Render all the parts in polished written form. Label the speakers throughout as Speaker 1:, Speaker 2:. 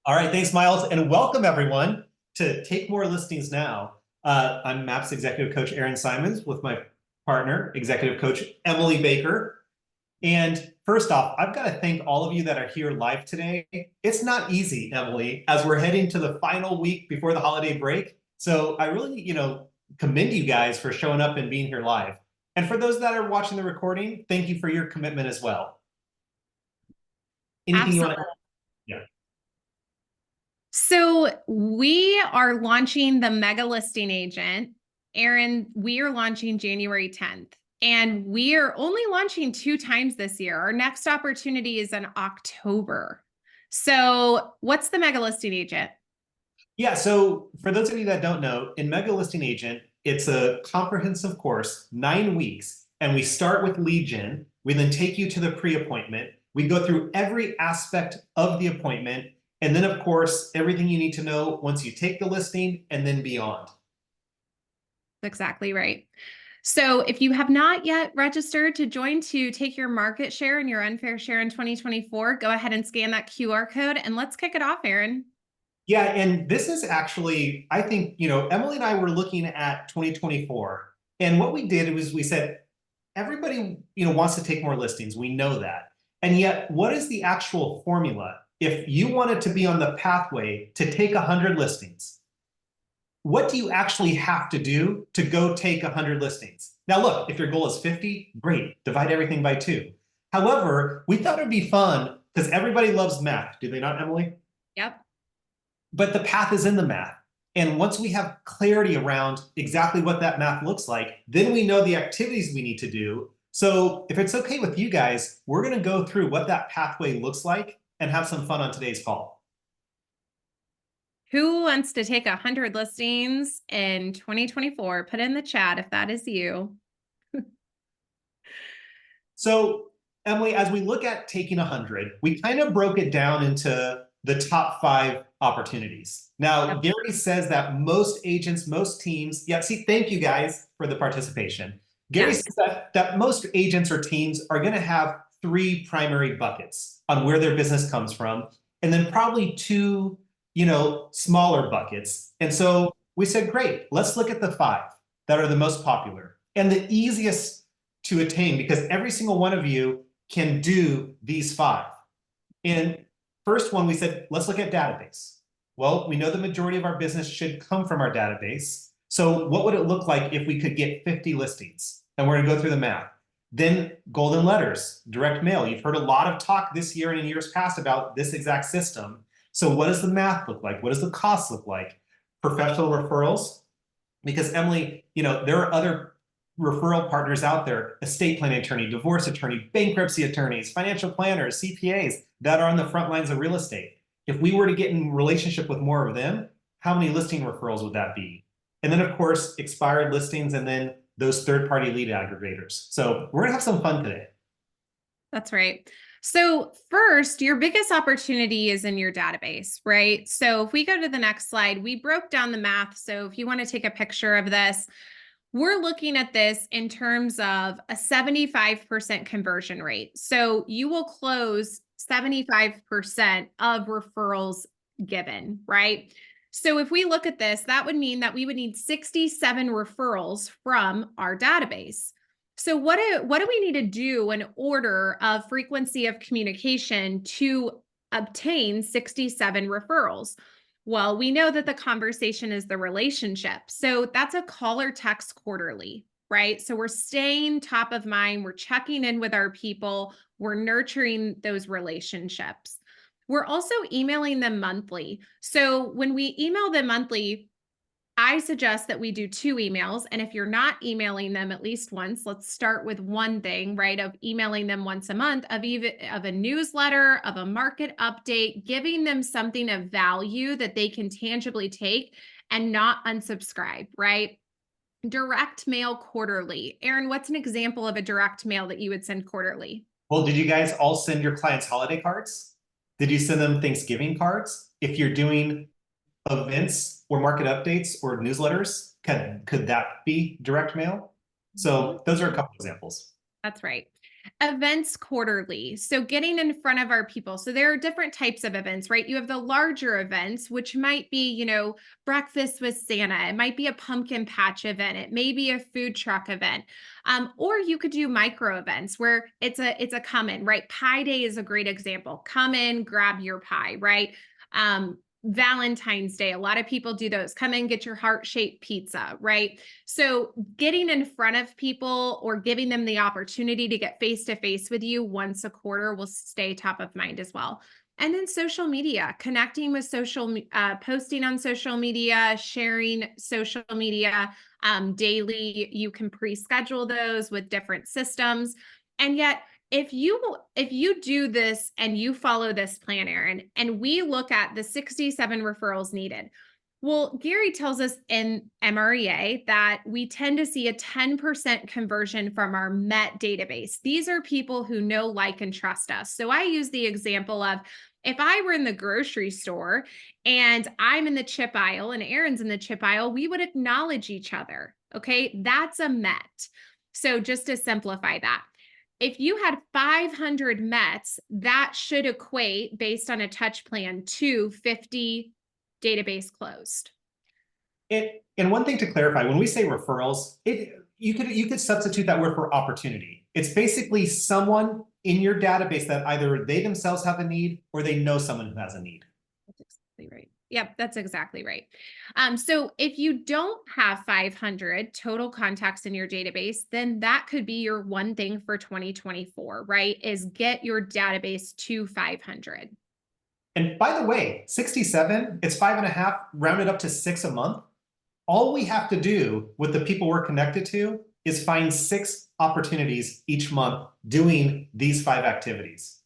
Speaker 1: All right, thanks, Miles, and welcome everyone to Take More Listings Now. I'm MAP's Executive Coach Aaron Simons with my partner, Executive Coach Emily Baker. And first off, I've got to thank all of you that are here live today. It's not easy, Emily, as we're heading to the final week before the holiday break. So I really, commend you guys for showing up and being here live. And for those that are watching the recording, thank you for your commitment as well. Anything you want to add? Yeah.
Speaker 2: So we are launching the Mega Listing Agent. Aaron, we are launching January 10th. And we are only launching 2 times this year. Our next opportunity is in October. So what's the Mega Listing Agent?
Speaker 1: Yeah, so for those of you that don't know, in Mega Listing Agent, it's a comprehensive course, 9 weeks, and we start with lead gen. We then take you to the pre-appointment. We go through every aspect of the appointment, and then, of course, everything you need to know once you take the listing and then beyond.
Speaker 2: That's exactly right. So if you have not yet registered to join to take your market share and your unfair share in 2024, go ahead and scan that QR code and let's kick it off, Aaron.
Speaker 1: Yeah, and this is actually, I think, Emily and I were looking at 2024, and what we did was we said, everybody, wants to take more listings. We know that. And yet, what is the actual formula? If you wanted to be on the pathway to take 100 listings, what do you actually have to do to go take 100 listings? Now, look, if your goal is 50, great, divide everything by 2. However, we thought it'd be fun because everybody loves math. Do they not, Emily?
Speaker 2: Yep.
Speaker 1: But the path is in the math. And once we have clarity around exactly what that math looks like, then we know the activities we need to do. So if it's okay with you guys, we're going to go through what that pathway looks like and have some fun on today's call.
Speaker 2: Who wants to take 100 listings in 2024? Put in the chat if that is you.
Speaker 1: So Emily, as we look at taking 100, we kind of broke it down into the top 5 opportunities. Now, Gary says that most agents, most teams, thank you guys for the participation. Gary says that most agents or teams are going to have 3 primary buckets on where their business comes from, and then probably 2, smaller buckets. And so we said, great, let's look at the 5 that are the most popular and the easiest to attain, because every single one of you can do these 5. And first one, we said, let's look at database. Well, we know the majority of our business should come from our database. So what would it look like if we could get 50 listings? And we're going to go through the math. Then golden letters, direct mail. You've heard a lot of talk this year and in years past about this exact system. So what does the math look like? What does the cost look like? Professional referrals. Because Emily, there are other referral partners out there, estate planning attorney, divorce attorney, bankruptcy attorneys, financial planners, CPAs that are on the front lines of real estate. If we were to get in relationship with more of them, how many listing referrals would that be? And then, of course, expired listings and then those third-party lead aggregators. So we're going to have some fun today.
Speaker 2: That's right. So first, your biggest opportunity is in your database, right? So if we go to the next slide, we broke down the math. So if you want to take a picture of this, we're looking at this in terms of a 75% conversion rate. So you will close 75% of referrals given, right? So if we look at this, that would mean that we would need 67 referrals from our database. So what do we need to do in order of frequency of communication to obtain 67 referrals? Well, we know that the conversation is the relationship. So that's a call or text quarterly, right? So we're staying top of mind. We're checking in with our people. We're nurturing those relationships. We're also emailing them monthly. So when we email them monthly, I suggest that we do 2 emails. And if you're not emailing them at least once, let's start with one thing, right? Of emailing them once a month, of a newsletter, of a market update, giving them something of value that they can tangibly take and not unsubscribe, right? Direct mail quarterly. Aaron, what's an example of a direct mail that you would send quarterly?
Speaker 1: Well, did you guys all send your clients holiday cards? Did you send them Thanksgiving cards? If you're doing events or market updates or newsletters, could that be direct mail? So those are a couple examples.
Speaker 2: That's right. Events quarterly. So getting in front of our people. So there are different types of events, right? You have the larger events, which might be, breakfast with Santa. It might be a pumpkin patch event. It may be a food truck event. Or you could do micro events where it's a come in, right? Pie Day is a great example. Come in, grab your pie, right? Valentine's Day, a lot of people do those. Come in, get your heart-shaped pizza, right? So getting in front of people or giving them the opportunity to get face-to-face with you once a quarter will stay top of mind as well. And then social media, connecting with posting on social media, sharing social media daily. You can pre-schedule those with different systems. And yet, if you do this and you follow this plan, Aaron, and we look at the 67 referrals needed, well, Gary tells us in MREA that we tend to see a 10% conversion from our MET database. These are people who know, like, and trust us. So I use the example of if I were in the grocery store and I'm in the chip aisle and Aaron's in the chip aisle, we would acknowledge each other. Okay, that's a MET. So just to simplify that, if you had 500 METs, that should equate, based on a touch plan, to 50 database closed.
Speaker 1: And one thing to clarify, when we say referrals, you could substitute that word for opportunity. It's basically someone in your database that either they themselves have a need or they know someone who has a need.
Speaker 2: That's exactly right. Yep, that's exactly right. So if you don't have 500 total contacts in your database, then that could be your one thing for 2024, right? Is get your database to 500.
Speaker 1: And by the way, 67, it's 5.5, rounded up to 6 a month. All we have to do with the people we're connected to is find 6 opportunities each month doing these 5 activities.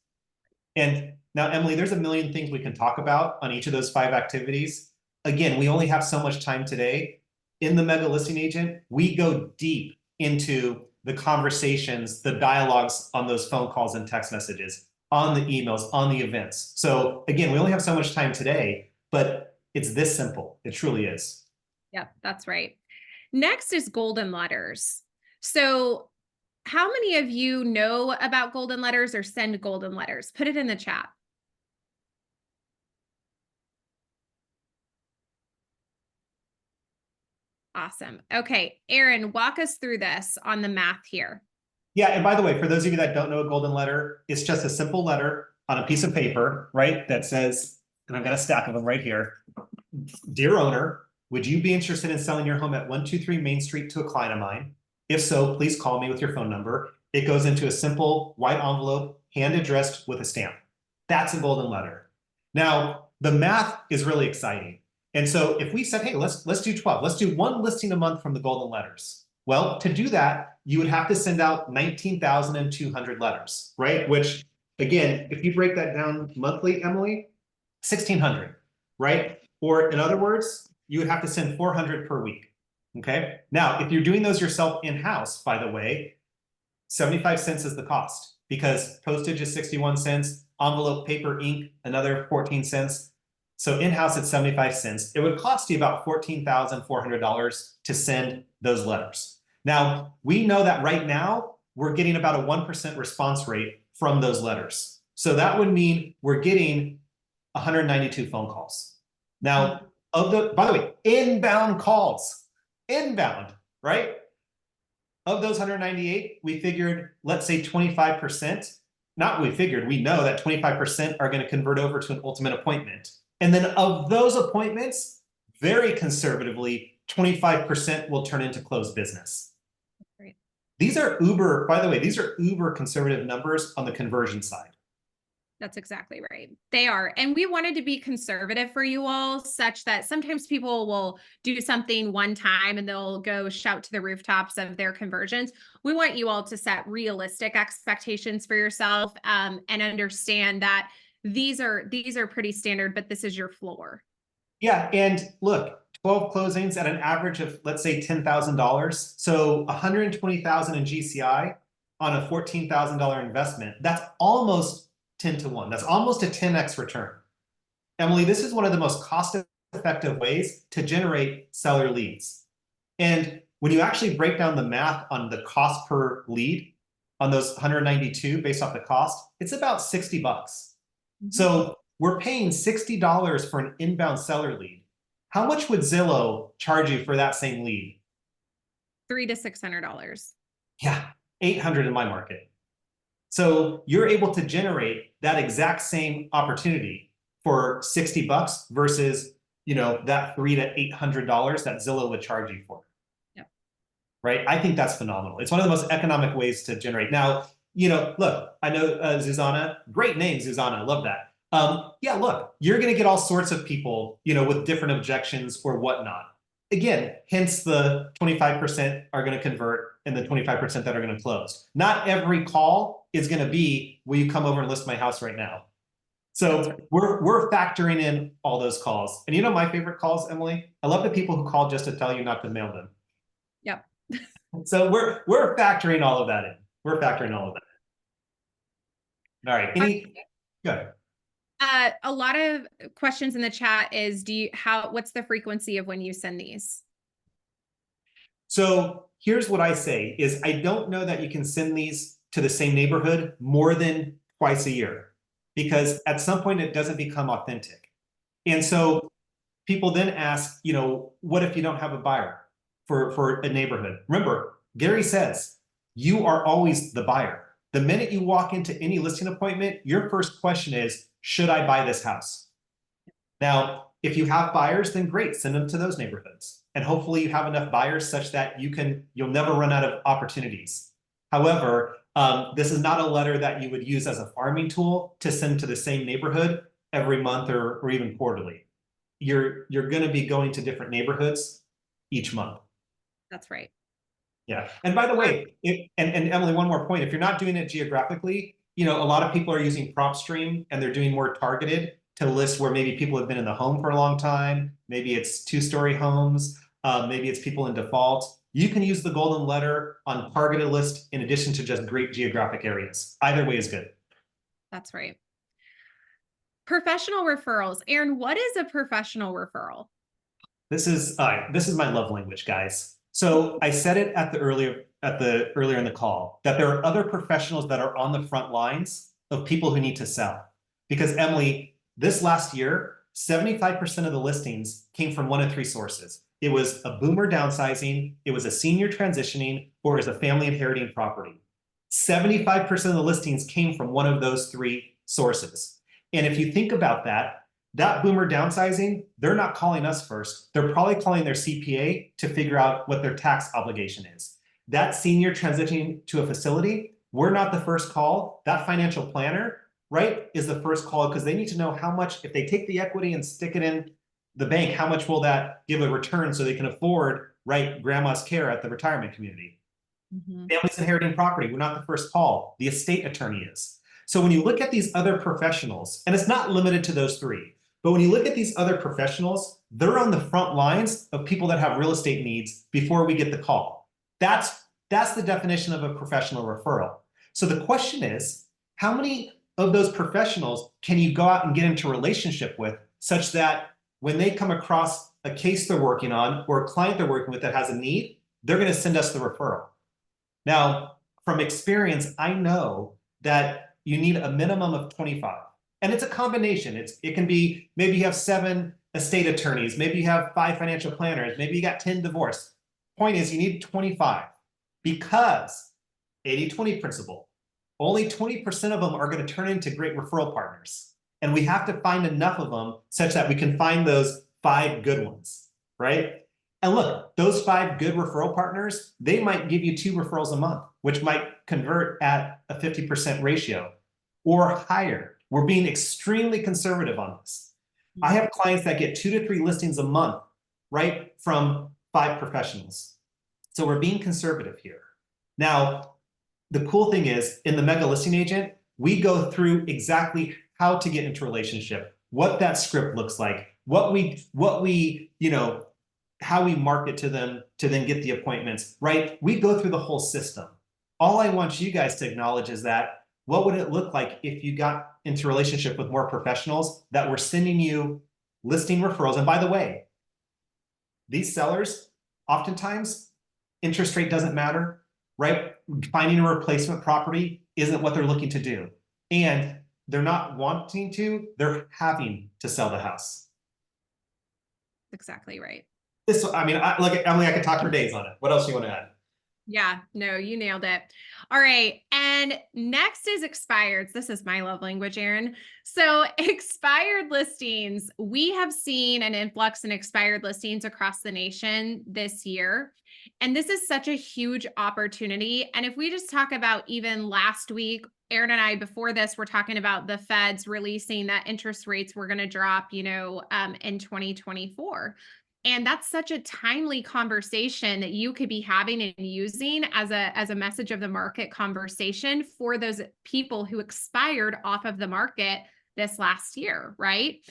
Speaker 1: And now, Emily, there's a million things we can talk about on each of those 5 activities. Again, we only have so much time today. In the Mega Listing Agent, we go deep into the conversations, the dialogues on those phone calls and text messages, on the emails, on the events. So again, we only have so much time today, but it's this simple. It truly is.
Speaker 2: Yep, that's right. Next is golden letters. So how many of you know about golden letters or send golden letters? Put it in the chat. Awesome. Okay, Aaron, walk us through this on the math here.
Speaker 1: Yeah, and by the way, for those of you that don't know a golden letter, it's just a simple letter on a piece of paper, right? That says, and I've got a stack of them right here. Dear owner, would you be interested in selling your home at 123 Main Street to a client of mine? If so, please call me with your phone number. It goes into a simple white envelope, hand addressed with a stamp. That's a golden letter. Now, the math is really exciting. And so if we said, hey, let's do 12, let's do 1 listing a month from the golden letters. Well, to do that, you would have to send out 19,200 letters, right? Which, again, if you break that down monthly, Emily, 1,600, right? Or in other words, you would have to send 400 per week, okay? Now, if you're doing those yourself in-house, by the way, 75 cents is the cost because postage is 61 cents, envelope, paper, ink, another 14 cents. So in-house, it's 75 cents. It would cost you about $14,400 to send those letters. Now, we know that right now, we're getting about a 1% response rate from those letters. So that would mean we're getting 192 phone calls. Now, by the way, inbound calls, inbound, right? Of those 198, we figured, let's say 25%, we know that 25% are going to convert over to an ultimate appointment. And then of those appointments, very conservatively, 25% will turn into closed business.
Speaker 2: Great.
Speaker 1: These are uber, by the way, these are uber conservative numbers on the conversion side.
Speaker 2: That's exactly right. They are. And we wanted to be conservative for you all, such that sometimes people will do something one time and they'll go shout to the rooftops of their conversions. We want you all to set realistic expectations for yourself and understand that these are pretty standard, but this is your floor.
Speaker 1: Yeah, and look, 12 closings at an average of, let's say, $10,000. So 120,000 in GCI on a $14,000 investment. That's almost 10 to 1. That's almost a 10x return. Emily, this is one of the most cost-effective ways to generate seller leads. And when you actually break down the math on the cost per lead, on those 192 based off the cost, it's about 60 bucks.
Speaker 2: Mhm.
Speaker 1: So we're paying $60 for an inbound seller lead. How much would Zillow charge you for that same lead?
Speaker 2: $300 to $600.
Speaker 1: Yeah, 800 in my market. So you're able to generate that exact same opportunity for 60 bucks versus, that $300 to $800 that Zillow would charge you for.
Speaker 2: Yep.
Speaker 1: Right? I think that's phenomenal. It's one of the most economic ways to generate. Now, look, I know Zuzana, great name, Zuzana. I love that. Yeah, look, you're going to get all sorts of people, with different objections or whatnot. Again, hence the 25% are going to convert and the 25% that are going to close. Not every call is going to be, will you come over and list my house right now? So we're factoring in all those calls. And my favorite calls, Emily? I love the people who call just to tell you not to mail them.
Speaker 2: Yep.
Speaker 1: So we're factoring all of that in. We're factoring all of that. All right. Good.
Speaker 2: A lot of questions in the chat is, what's the frequency of when you send these?
Speaker 1: So here's what I say is I don't know that you can send these to the same neighborhood more than twice a year, because at some point it doesn't become authentic. And so people then ask, what if you don't have a buyer for a neighborhood? Remember, Gary says, you are always the buyer. The minute you walk into any listing appointment, your first question is, should I buy this house? Now, if you have buyers, then great, send them to those neighborhoods. And hopefully you have enough buyers such that you'll never run out of opportunities. However, this is not a letter that you would use as a farming tool to send to the same neighborhood every month or even quarterly. You're going to be going to different neighborhoods each month.
Speaker 2: That's right.
Speaker 1: Yeah. And by the way, and Emily, one more point, if you're not doing it geographically, a lot of people are using PropStream and they're doing more targeted to list where maybe people have been in the home for a long time. Maybe it's 2-story homes. Maybe it's people in default. You can use the golden letter on targeted list in addition to just great geographic areas. Either way is good.
Speaker 2: That's right. Professional referrals. Aaron, what is a professional referral?
Speaker 1: This is my love language, guys. So I said it earlier in the call that there are other professionals that are on the front lines of people who need to sell. Because Emily, this last year, 75% of the listings came from one of three sources. It was a boomer downsizing, it was a senior transitioning, or it was a family inheriting property. 75% of the listings came from one of those three sources. And if you think about that boomer downsizing, they're not calling us first. They're probably calling their CPA to figure out what their tax obligation is. That senior transitioning to a facility, we're not the first call. That financial planner, right, is the first call because they need to know how much, if they take the equity and stick it in the bank, how much will that give a return so they can afford, right, grandma's care at the retirement community. Mm-hmm. Families inheriting property, we're not the first call. The estate attorney is. So when you look at these other professionals, and it's not limited to those three, but when you look at these other professionals, they're on the front lines of people that have real estate needs before we get the call. That's the definition of a professional referral. So the question is, how many of those professionals can you go out and get into a relationship with such that when they come across a case they're working on or a client they're working with that has a need, they're going to send us the referral. Now, from experience, I know that you need a minimum of 25. And it's a combination. It can be, maybe you have 7 estate attorneys, maybe you have 5 financial planners, maybe you got 10 divorced. Point is, you need 25 because 80-20 principle. Only 20% of them are going to turn into great referral partners. And we have to find enough of them such that we can find those 5 good ones, right? And look, those 5 good referral partners, they might give you 2 referrals a month, which might convert at a 50% ratio or higher. We're being extremely conservative on this. I have clients that get 2 to 3 listings a month, right, from 5 professionals. So we're being conservative here. Now, the cool thing is, in the Mega Listing Agent, we go through exactly how to get into a relationship, what that script looks like, how we market to them to then get the appointments, right? We go through the whole system. All I want you guys to acknowledge is that, what would it look like if you got into a relationship with more professionals that were sending you listing referrals? And by the way, these sellers, oftentimes, interest rate doesn't matter, right? Finding a replacement property isn't what they're looking to do. And they're not wanting to, they're having to sell the house.
Speaker 2: Exactly right.
Speaker 1: This, I mean, look, Emily, I could talk for days on it. What else do you want to add?
Speaker 2: Yeah, no, you nailed it. All right. And next is expireds. This is my love language, Aaron. So, expired listings, we have seen an influx in expired listings across the nation this year. And this is such a huge opportunity. And if we just talk about even last week, Aaron and I, before this, we're talking about the Feds releasing that interest rates were going to drop, in 2024. And that's such a timely conversation that you could be having and using as a message of the market conversation for those people who expired off of the market this last year, right?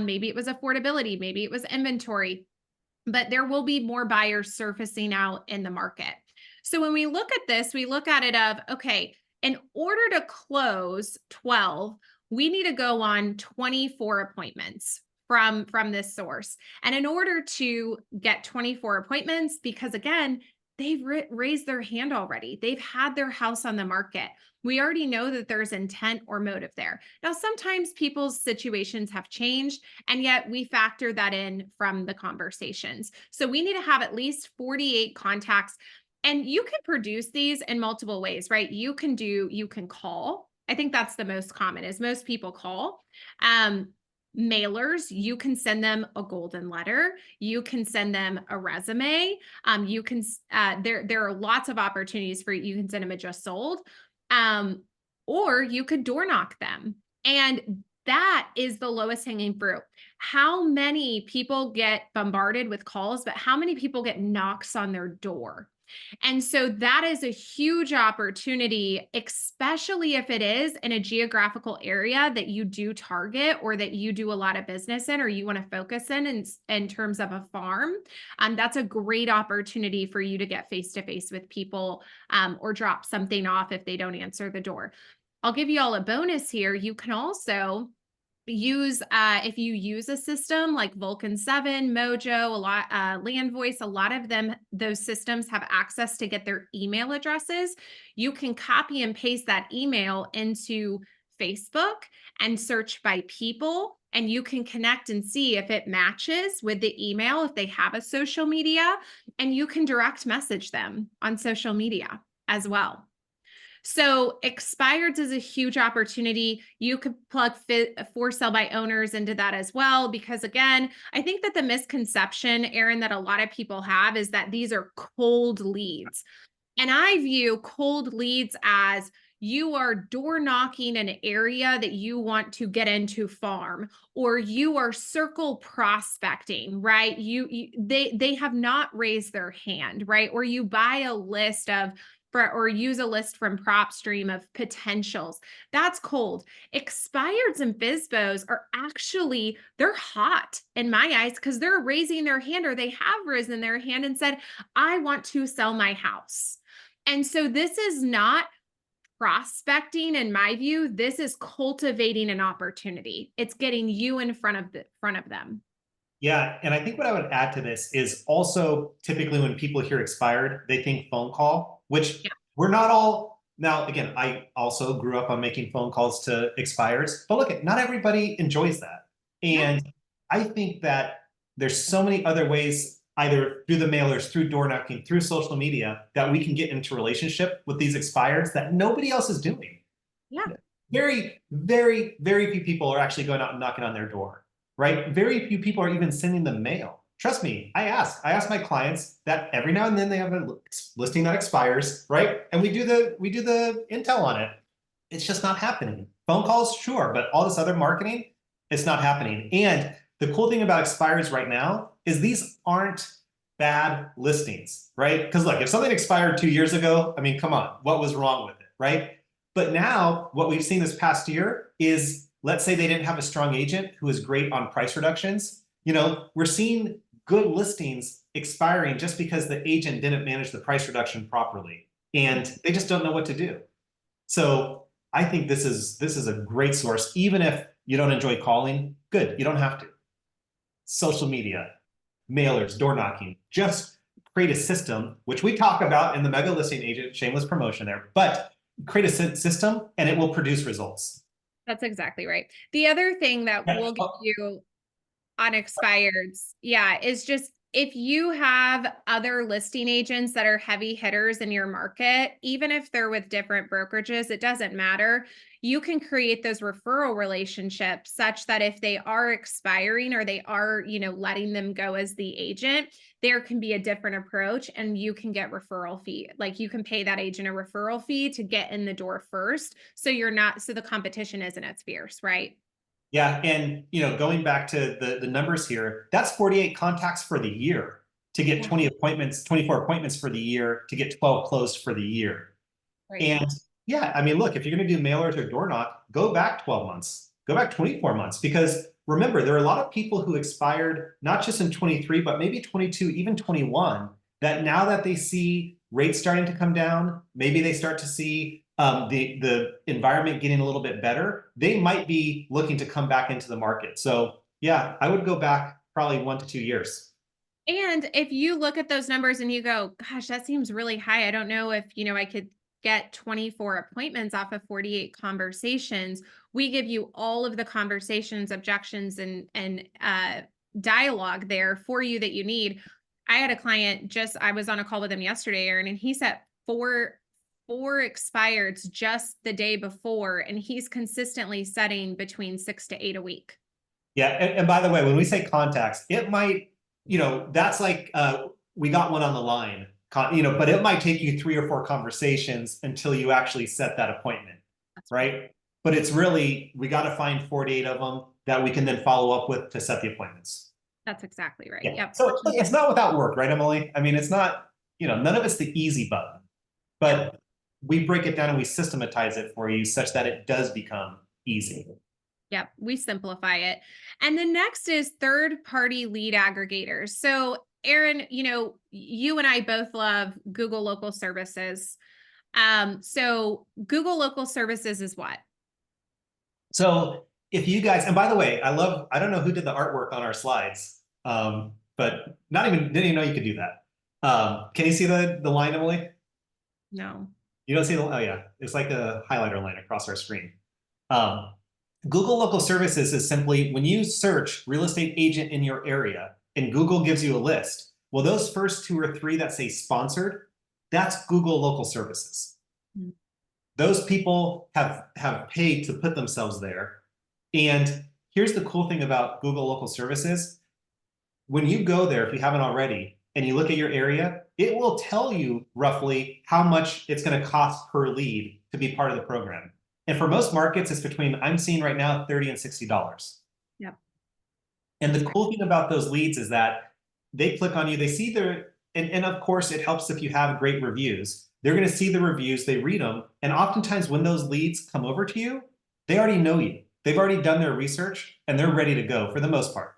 Speaker 2: Maybe it was affordability, maybe it was inventory, but there will be more buyers surfacing out in the market. So when we look at this, we look at it of, okay, in order to close 12, we need to go on 24 appointments from this source. And in order to get 24 appointments, because again, they've raised their hand already. They've had their house on the market. We already know that there's intent or motive there. Now, sometimes people's situations have changed, and yet we factor that in from the conversations. So we need to have at least 48 contacts. And you can produce these in multiple ways, right? You can call. I think that's the most common, is most people call. Mailers, you can send them a golden letter. You can send them a resume. You can there are lots of opportunities for you can send them a just sold, or you could door knock them, and that is the lowest hanging fruit. How many people get bombarded with calls, but how many people get knocks on their door? And so that is a huge opportunity, especially if it is in a geographical area that you do target or that you do a lot of business in, or you want to focus in terms of a farm. That's a great opportunity for you to get face-to-face with people, or drop something off if they don't answer the door. I'll give you all a bonus here. You can also use if you use a system like Vulcan 7, Mojo, a lot Land Voice, a lot of them, those systems have access to get their email addresses. You can copy and paste that email into Facebook and search by people, and you can connect and see if it matches with the email, if they have a social media, and you can direct message them on social media as well. So expireds is a huge opportunity. You could plug for sale by owners into that as well, because again, I think that the misconception, Aaron, that a lot of people have is that these are cold leads. And I view cold leads as you are door knocking an area that you want to get into farm, or you are circle prospecting, right? They have not raised their hand, right? Or you buy a list or use a list from PropStream of potentials. That's cold. Expireds and FSBOs are actually, they're hot in my eyes because they're raising their hand, or they have risen their hand and said, I want to sell my house. And so this is not prospecting, in my view. This is cultivating an opportunity. It's getting you in front of them.
Speaker 1: Yeah, and I think what I would add to this is also typically when people hear expired, they think phone call, which we're not all. Now, again, I also grew up on making phone calls to expireds, but look, not everybody enjoys that. And I think that there's so many other ways, either through the mailers, through door knocking, through social media, that we can get into relationship with these expireds that nobody else is doing.
Speaker 2: Yeah.
Speaker 1: Very, very, very few people are actually going out and knocking on their door. Right? Very few people are even sending them mail. Trust me, I ask my clients that every now and then they have a listing that expires, right? And we do the intel on it. It's just not happening. Phone calls, sure, but all this other marketing, it's not happening. And the cool thing about expires right now is these aren't bad listings, right? Because look, if something expired 2 years ago, I mean, come on, what was wrong with it, right? But now what we've seen this past year is, let's say they didn't have a strong agent who is great on price reductions. We're seeing good listings expiring just because the agent didn't manage the price reduction properly, and they just don't know what to do. So I think this is a great source. Even if you don't enjoy calling, good, you don't have to. Social media, mailers, door knocking, just create a system, which we talk about in the Mega Listing Agent, shameless promotion there, but create a system and it will produce results.
Speaker 2: That's exactly right. The other thing that
Speaker 1: Yeah.
Speaker 2: will give you on expireds, yeah, is just if you have other listing agents that are heavy hitters in your market, even if they're with different brokerages, it doesn't matter. You can create those referral relationships such that if they are expiring or they are, letting them go as the agent, there can be a different approach and you can get referral fee. Like you can pay that agent a referral fee to get in the door first. So so the competition isn't as fierce, right?
Speaker 1: Yeah, and going back to the numbers here, that's 48 contacts for the year to get 20 appointments, 24 appointments for the year to get 12 closed for the year.
Speaker 2: Right.
Speaker 1: And yeah, I mean, look, if you're going to do mailers or door knock, go back 12 months, go back 24 months, because remember, there are a lot of people who expired not just in 23, but maybe 22, even 21, that now that they see rates starting to come down, maybe they start to see the environment getting a little bit better, they might be looking to come back into the market. So yeah, I would go back probably 1 to 2 years.
Speaker 2: And if you look at those numbers and you go, gosh, that seems really high. I don't know if, I could get 24 appointments off of 48 conversations. We give you all of the conversations, objections, and dialogue there for you that you need. I had a client I was on a call with him yesterday, Aaron, and he set four expireds just the day before, and he's consistently setting between 6 to 8 a week.
Speaker 1: Yeah, and by the way, when we say contacts, it might, that's like we got one on the line, but it might take you 3 or 4 conversations until you actually set that appointment, right? But it's really, we got to find 48 of them that we can then follow up with to set the appointments.
Speaker 2: That's exactly right.
Speaker 1: Yeah.
Speaker 2: Yep.
Speaker 1: So it's not without work, right, Emily? I mean, it's not, none of it's the easy button, but we break it down and we systematize it for you such that it does become easy.
Speaker 2: Yep, we simplify it. And the next is third-party lead aggregators. So, Aaron, you and I both love Google Local Services. So Google Local Services is what?
Speaker 1: So if you guys, and by the way, I don't know who did the artwork on our slides, but didn't even know you could do that. Can you see the line, Emily?
Speaker 2: No.
Speaker 1: You don't see oh yeah, it's like a highlighter line across our screen. Google Local Services is simply when you search real estate agent in your area and Google gives you a list. Well, those first 2 or 3 that say sponsored, that's Google Local Services. Mm-hmm. Those people have paid to put themselves there. And here's the cool thing about Google Local Services. When you go there, if you haven't already, and you look at your area, it will tell you roughly how much it's going to cost per lead to be part of the program. And for most markets, it's between, I'm seeing right now, $30 and $60.
Speaker 2: Yep.
Speaker 1: And the cool thing about those leads is that they click on you, they see and of course, it helps if you have great reviews. They're going to see the reviews, they read them. And oftentimes when those leads come over to you, they already know you. They've already done their research and they're ready to go for the most part.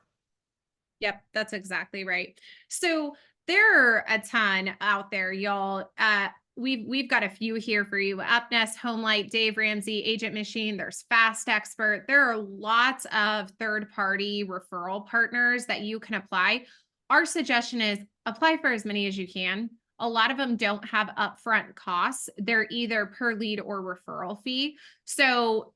Speaker 2: Yep, that's exactly right. So there are a ton out there, y'all. We've got a few here for you. Upnest, Homelight, Dave Ramsey, Agent Machine. There's Fast Expert. There are lots of third-party referral partners that you can apply. Our suggestion is apply for as many as you can. A lot of them don't have upfront costs. They're either per lead or referral fee. So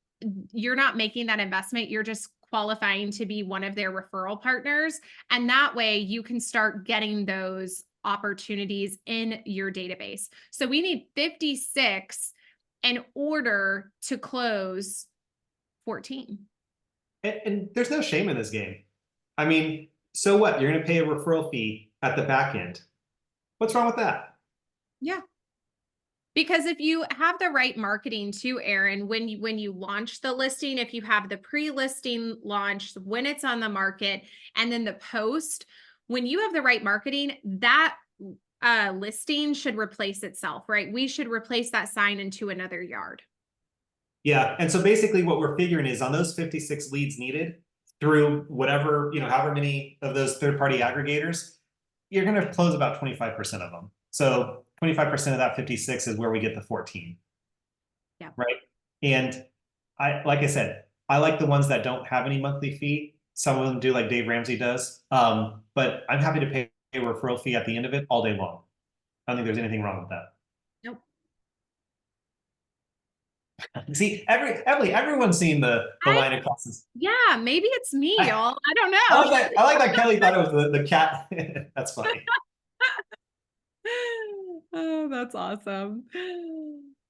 Speaker 2: you're not making that investment. You're just qualifying to be one of their referral partners. And that way you can start getting those opportunities in your database. So we need 56 in order to close 14.
Speaker 1: And there's no shame in this game. I mean, so what? You're going to pay a referral fee at the back end. What's wrong with that?
Speaker 2: Yeah. Because if you have the right marketing too, Aaron, when you launch the listing, if you have the pre-listing launch, when it's on the market, and then the post, when you have the right marketing, that listing should replace itself, right? We should replace that sign into another yard.
Speaker 1: Yeah. And so basically what we're figuring is on those 56 leads needed through whatever, however many of those third-party aggregators, you're going to close about 25% of them. So 25% of that 56 is where we get the 14.
Speaker 2: Yeah.
Speaker 1: Right. And like I said, I like the ones that don't have any monthly fee. Some of them do, like Dave Ramsey does. But I'm happy to pay a referral fee at the end of it all day long. I don't think there's anything wrong with that.
Speaker 2: Nope.
Speaker 1: See, Emily, everyone's seen the line across this.
Speaker 2: Yeah, maybe it's me, y'all. I don't know.
Speaker 1: I like that Kelly thought it was the cat. That's funny.
Speaker 2: Oh, that's awesome.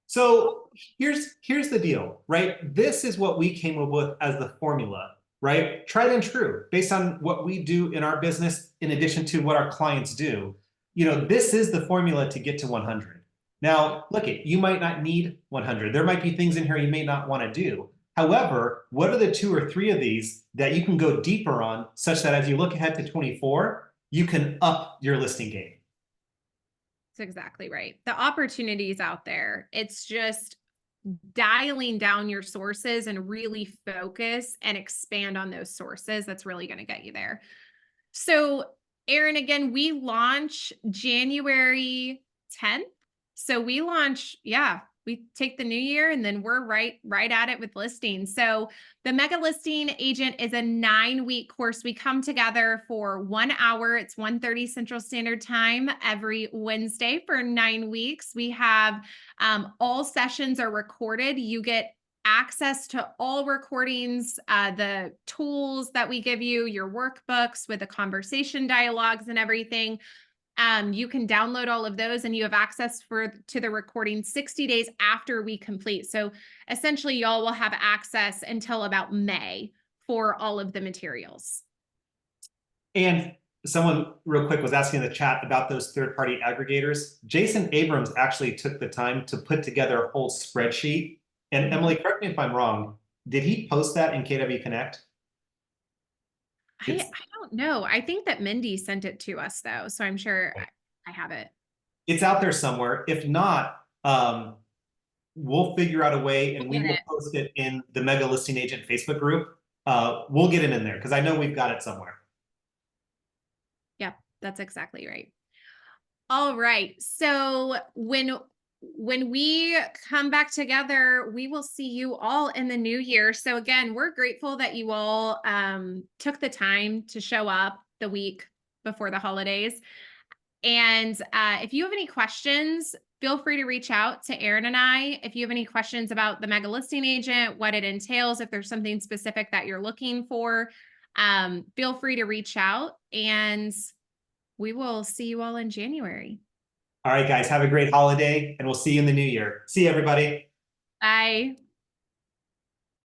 Speaker 1: So here's the deal, right? This is what we came up with as the formula, right? Tried and true, based on what we do in our business, in addition to what our clients do. You know, this is the formula to get to 100. Now, look it, you might not need 100. There might be things in here you may not want to do. However, what are the 2 or 3 of these that you can go deeper on, such that as you look ahead to 24, you can up your listing game?
Speaker 2: That's exactly right. The opportunities out there. It's just dialing down your sources and really focus and expand on those sources. That's really going to get you there. So, Aaron, again, we launch January 10th. So we launch, we take the new year and then we're right at it with listings. So the Mega Listing Agent is a 9-week course. We come together for 1 hour. It's 1:30 Central Standard Time every Wednesday for 9 weeks. We have all sessions are recorded. You get access to all recordings, the tools that we give you, your workbooks with the conversation dialogues and everything. You can download all of those and you have access to the recording 60 days after we complete. So essentially y'all will have access until about May for all of the materials.
Speaker 1: And someone real quick was asking in the chat about those third-party aggregators. Jason Abrams actually took the time to put together a whole spreadsheet. And Emily, correct me if I'm wrong, did he post that in KW Connect?
Speaker 2: I don't know. I think that Mindy sent it to us though. So I'm sure I have it.
Speaker 1: It's out there somewhere. If not, we'll figure out a way and we will post it in the Mega Listing Agent Facebook group. We'll get it in there because I know we've got it somewhere.
Speaker 2: Yep, that's exactly right. All right. So when we come back together, we will see you all in the new year. So again, we're grateful that you all took the time to show up the week before the holidays. And if you have any questions, feel free to reach out to Aaron and I. If you have any questions about the Mega Listing Agent, what it entails, if there's something specific that you're looking for, feel free to reach out and we will see you all in January.
Speaker 1: All right, guys, have a great holiday and we'll see you in the new year. See you, everybody.
Speaker 2: Bye.